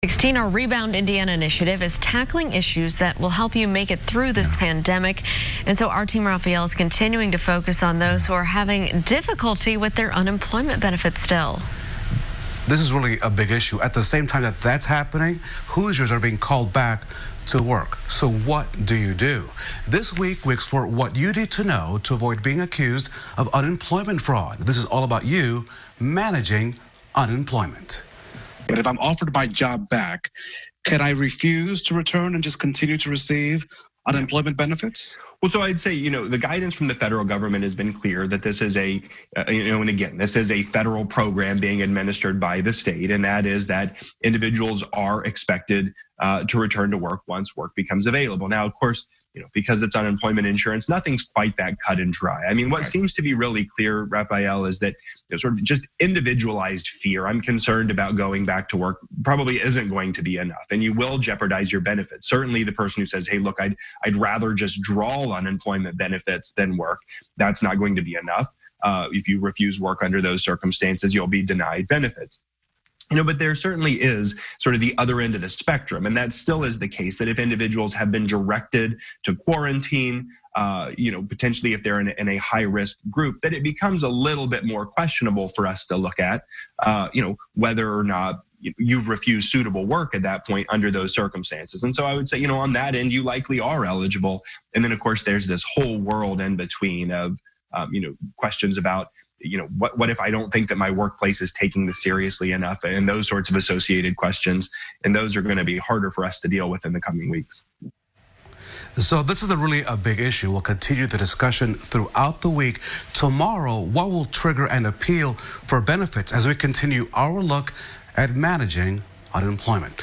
16, our Rebound Indiana initiative is tackling issues that will help you make it through this pandemic. And so our team, Raphael, is continuing to focus on those who are having difficulty with their unemployment benefits still. This is really a big issue. At the same time that that's happening, Hoosiers are being called back to work. So what do you do? This week, we explore what you need to know to avoid being accused of unemployment fraud. This is all about you managing unemployment. But if I'm offered my job back, can I refuse to return and just continue to receive unemployment benefits? Well, so I'd say, the guidance from the federal government has been clear that this is and again, this is a federal program being administered by the state, and that is that individuals are expected to return to work once work becomes available. Now, of course, because it's unemployment insurance, nothing's quite that cut and dry. I mean, what seems to be really clear, Raphael, is that sort of just individualized fear. I'm concerned about going back to work probably isn't going to be enough, and you will jeopardize your benefits. Certainly the person who says, hey, look, I'd rather just draw unemployment benefits than work, that's not going to be enough. If you refuse work under those circumstances, you'll be denied benefits. But there certainly is sort of the other end of the spectrum, and that still is the case, that if individuals have been directed to quarantine, potentially if they're in a high-risk group, that it becomes a little bit more questionable for us to look at, whether or not you've refused suitable work at that point under those circumstances. And so I would say, on that end, you likely are eligible. And then, of course, there's this whole world in between of, questions about, what if I don't think that my workplace is taking this seriously enough, and those sorts of associated questions. And those are going to be harder for us to deal with in the coming weeks. So this is really a big issue. We'll continue the discussion throughout the week. Tomorrow, what will trigger an appeal for benefits as we continue our look at managing unemployment?